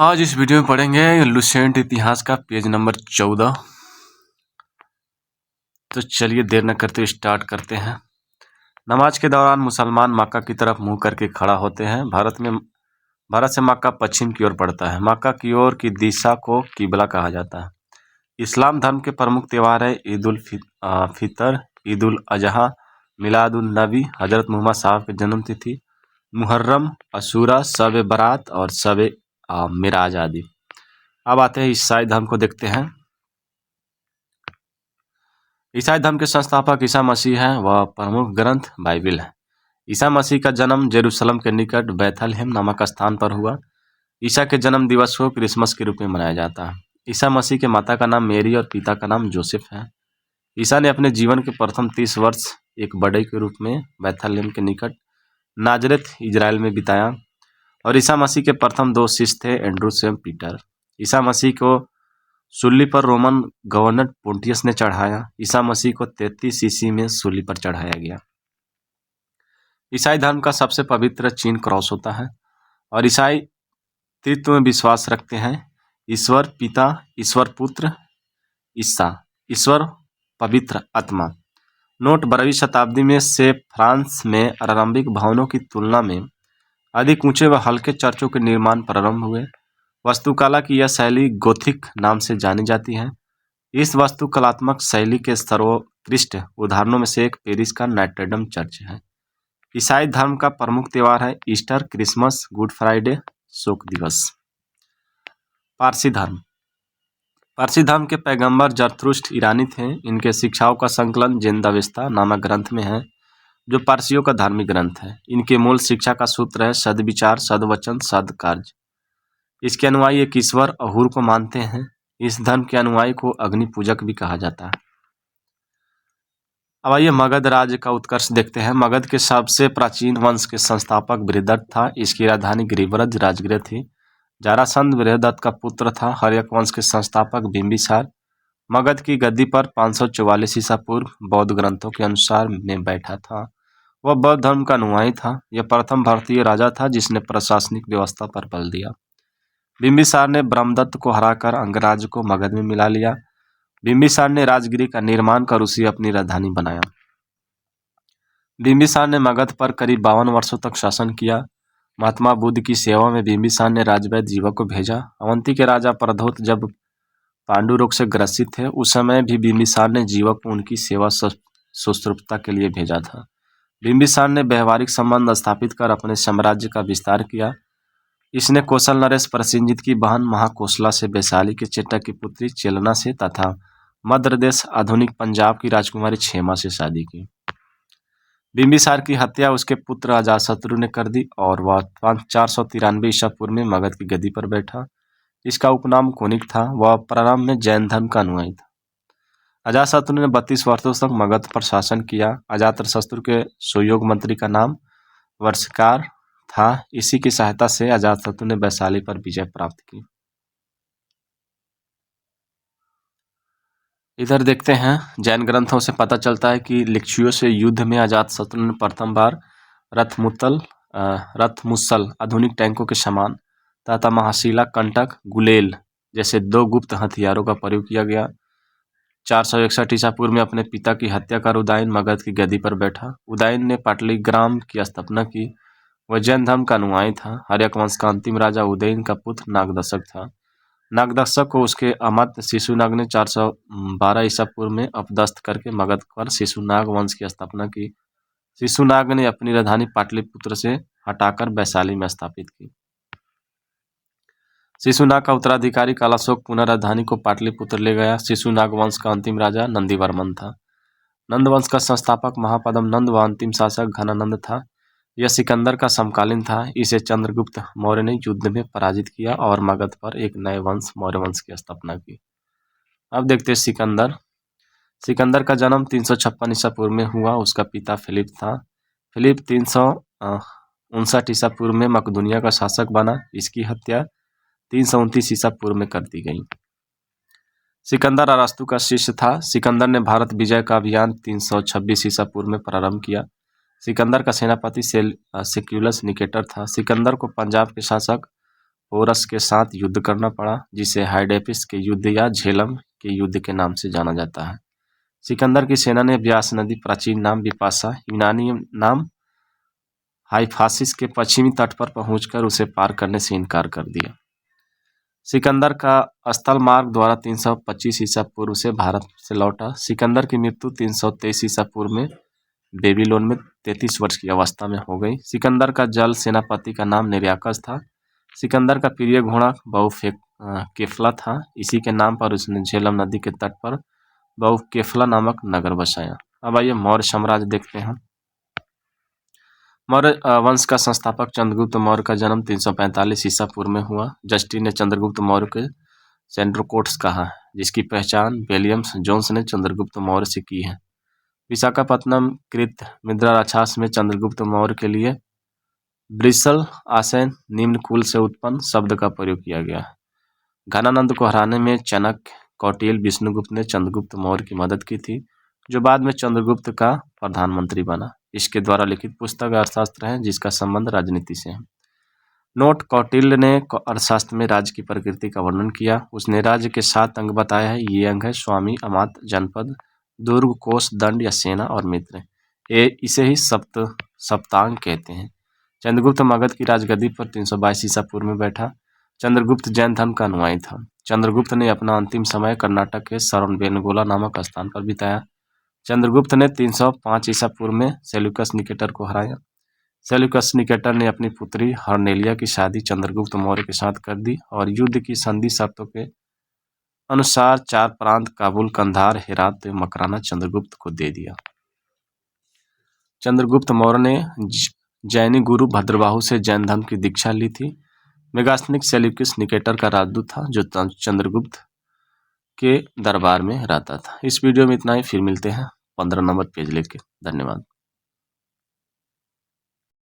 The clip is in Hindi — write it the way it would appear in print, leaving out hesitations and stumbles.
आज इस वीडियो में पढ़ेंगे लुसेंट इतिहास का पेज नंबर 14। तो चलिए देर न करते स्टार्ट करते हैं। नमाज के दौरान मुसलमान मक्का की तरफ मुंह करके खड़ा होते हैं। भारत से मक्का पश्चिम की ओर पड़ता है। मक्का की ओर की दिशा को किबला कहा जाता है। इस्लाम धर्म के प्रमुख त्यौहार है ईद उल फितर, ईद उल अजहा, मिलाद उन नबी, हजरत मोहम्मद साहब की जन्म तिथि, मुहर्रम, अशूरा, शब बारात और शब मिराज आदि। अब आते हैं ईसाई धर्म को देखते हैं। ईसाई धर्म के संस्थापक ईसा मसीह हैं। वह प्रमुख ग्रंथ बाइबिल है। ईसा मसीह का जन्म जेरूशलम के निकट बैथलहेम नामक स्थान पर हुआ। ईसा के जन्म दिवस को क्रिसमस के रूप में मनाया जाता है। ईसा मसीह के माता का नाम मेरी और पिता का नाम जोसेफ है। ईसा ने अपने जीवन के प्रथम 30 वर्ष एक बढ़ई के रूप में बैथलहेम के निकट नाजरेथ इजराइल में बिताया। और ईसा मसीह के प्रथम 2 शिष्य थे एंड्रूस एवं पीटर। ईसा मसीह को सूली पर रोमन गवर्नर पोंटियस ने चढ़ाया। ईसा मसीह को 33 ईस्वी में सूली पर चढ़ाया गया। ईसाई धर्म का सबसे पवित्र चिन्ह क्रॉस होता है। और ईसाई त्रित्व में विश्वास रखते हैं। ईश्वर पिता, ईश्वर पुत्र, ईश्वर पवित्र आत्मा। नोट 12वीं शताब्दी में से फ्रांस में आरंभिक भवनों की तुलना में अधिक ऊंचे व हल्के चर्चों के निर्माण प्रारंभ हुए। वास्तुकला की यह शैली गोथिक नाम से जानी जाती है। इस वास्तुकलात्मक शैली के सर्वोत्कृष्ट उदाहरणों में से एक पेरिस का नोट्रे-डेम चर्च है। ईसाई धर्म का प्रमुख त्यौहार है ईस्टर, क्रिसमस, गुड फ्राइडे, शोक दिवस। पारसी धर्म के पैगंबर जरथुस्त्र ईरानी थे। इनके शिक्षाओं का संकलन जिंदावेस्ता नामक ग्रंथ में है, जो पारसियों का धार्मिक ग्रंथ है। इनके मूल शिक्षा का सूत्र है सद्विचार, सद्वचन, सद्कार्य। इसके अनुयायी एक ईश्वर अहूर को मानते हैं। इस धर्म के अनुयायी को अग्नि पूजक भी कहा जाता है। अब आइए मगध राज्य का उत्कर्ष देखते हैं। मगध के सबसे प्राचीन वंश के संस्थापक बृहदत्त था। इसकी राजधानी गिरिव्रज राजगृह थी। जरासंध बृहदत्त का पुत्र था। हर्यक वंश के संस्थापक बिंबिसार मगध की गद्दी पर 544 ईसा पूर्व बौद्ध ग्रंथों के अनुसार में बैठा था। वह बौद्ध धर्म का अनुयायी था। यह प्रथम भारतीय राजा था जिसने प्रशासनिक व्यवस्था पर बल दिया। बिंबिसार ने ब्रह्मदत्त को हराकर अंगराज्य को मगध में मिला लिया। बिंबिसार ने राजगिरी का निर्माण कर उसे अपनी राजधानी बनाया। बिंबिसार ने मगध पर करीब 52 वर्षों तक शासन किया। महात्मा बुद्ध की सेवा में बिंबिसार ने राजवैद्य जीवक को भेजा। अवंती के राजा प्रद्योत जब पांडु रोग से ग्रसित थे, उस समय भी बिंबिसार ने जीवक को उनकी सेवा सुश्रुतता के लिए भेजा था। बिंबिसार ने व्यवहारिक संबंध स्थापित कर अपने साम्राज्य का विस्तार किया। इसने कौशल नरेश प्रसेनजीत की बहन महाकोशला से, वैशाली के चेटक की पुत्री चेलना से तथा मध्य प्रदेश आधुनिक पंजाब की राजकुमारी क्षेमा से शादी की। बिंबिसार की हत्या उसके पुत्र अजातशत्रु ने कर दी और वह 493 ईसा पूर्व में मगध की गद्दी पर बैठा। इसका उपनाम कोनिक था। वह प्रारंभ में जैन धर्म का अनुयायी था। अजातशत्रु ने 32 वर्षों तक मगध पर शासन किया। अजातशत्रु के सुयोग मंत्री का नाम वर्षकार था। इसी की सहायता से अजातशत्रु ने वैशाली पर विजय प्राप्त की। इधर देखते हैं, जैन ग्रंथों से पता चलता है कि लिच्छवियों से युद्ध में अजातशत्रु ने प्रथम बार रथमुसल आधुनिक टैंकों के समान तथा महाशिला, कंटक, गुलेल जैसे 2 गुप्त हथियारों का प्रयोग किया गया। 461 ईसा पूर्व में अपने पिता की हत्या कर उदयन मगध की गद्दी पर बैठा। उदयन ने पाटलिग्राम की स्थापना की। वह जैन धर्म का अनुयायी था। हर्यक वंश का अंतिम राजा उदयन का पुत्र नागदशक था। नागदशक को उसके अमात्य शिशुनाग ने 412 ईसा पूर्व में अपदस्थ करके मगध पर शिशुनाग वंश की स्थापना की। शिशुनाग ने अपनी राजधानी पाटलिपुत्र से हटाकर वैशाली में स्थापित की। शिशुनाग का उत्तराधिकारी कालाशोक पुनः राजधानी को पाटलिपुत्र ले गया। शिशुनाग वंश का अंतिम राजा नंदीवर्मन था। नंद वंश का संस्थापक महापद्म नंद व अंतिम शासक घनानंद था। यह सिकंदर का समकालीन था। इसे चंद्रगुप्त मौर्य ने युद्ध में पराजित किया और मगध पर एक नए वंश मौर्य वंश की स्थापना की। अब देखते हैं सिकंदर का जन्म 356 ईसा पूर्व में हुआ। उसका पिता फिलिप था। फिलिप 359 ईसा पूर्व में मकदूनिया का शासक बना। इसकी हत्या 329 ईसा पूर्व में कर दी गई। सिकंदर अरस्तु का शिष्य था। सिकंदर ने भारत विजय का अभियान 326 ईसा पूर्व में प्रारंभ किया। सिकंदर का सेनापति सेक्यूलस निकेटर था। सिकंदर को पंजाब के शासक पोरस के साथ युद्ध करना पड़ा, जिसे हाइडेपिस के युद्ध या झेलम के युद्ध के नाम से जाना जाता है। सिकंदर की सेना ने ब्यास नदी, प्राचीन नाम बिपाशा, यूनानी नाम हाइफासिस के पश्चिमी तट पर पहुंचकर उसे पार करने से इनकार कर दिया। सिकंदर का स्थल मार्ग द्वारा 325 ईसा पूर्व से भारत से लौटा। सिकंदर की मृत्यु 323 ईसा पूर्व में बेबीलोन में 33 वर्ष की अवस्था में हो गई। सिकंदर का जल सेनापति का नाम निर्याकस था। सिकंदर का प्रिय घोड़ा बहुकेफला था। इसी के नाम पर उसने झेलम नदी के तट पर बहुकेफला नामक नगर बसाया। अब आइए मौर्य साम्राज्य देखते हैं। मौर्य वंश का संस्थापक चंद्रगुप्त मौर्य का जन्म 345 ईसा पूर्व में हुआ। जस्टिन ने चंद्रगुप्त मौर्य के सेंड्रोकोट्स कहा है, जिसकी पहचान विलियम्स जोन्स ने चंद्रगुप्त मौर्य से की है। विशाखापत्तनम कृत मुद्रा राक्षस में चंद्रगुप्त मौर्य के लिए ब्रिसल आसन निम्न कुल से उत्पन्न शब्द का प्रयोग किया गया है। घनानंद को हराने में चाणक्य, कौटिल्य, विष्णुगुप्त ने चंद्रगुप्त मौर्य की मदद की थी, जो बाद में चंद्रगुप्त का प्रधानमंत्री बना। इसके द्वारा लिखित पुस्तक अर्थशास्त्र है, जिसका संबंध राजनीति से है। नोट: कौटिल्य ने अर्थशास्त्र में राज्य की प्रकृति का वर्णन किया। उसने राज्य के 7 अंग बताया है। ये अंग है स्वामी, अमात्य, जनपद, दुर्ग, कोष, दंड या सेना और मित्र। इसे ही सप्तांग कहते हैं। चंद्रगुप्त मगध की राजगद्दी पर 322 ईसा पूर्व में बैठा। चंद्रगुप्त जैन धर्म का अनुयायी था। चंद्रगुप्त ने अपना अंतिम समय कर्नाटक के श्रवणबेलगोला नामक स्थान पर बिताया। चंद्रगुप्त ने 305 ईसा पूर्व में सेल्यूकस निकेटर को हराया। सेल्यूकस निकेटर ने अपनी पुत्री हर्नेलिया की शादी चंद्रगुप्त मौर्य के साथ कर दी और युद्ध की संधि शर्तों के अनुसार 4 प्रांत काबुल, कंधार, हेरात, मकराना चंद्रगुप्त को दे दिया। चंद्रगुप्त मौर्य ने जैनी गुरु भद्रबाहु से जैन धर्म की दीक्षा ली थी। मेगास्थनिक सेल्यूकस निकेटर का राजदूत था, जो चंद्रगुप्त के दरबार में रहता था। इस वीडियो में इतना ही, फिर मिलते हैं 15 नंबर पेज लेके। धन्यवाद।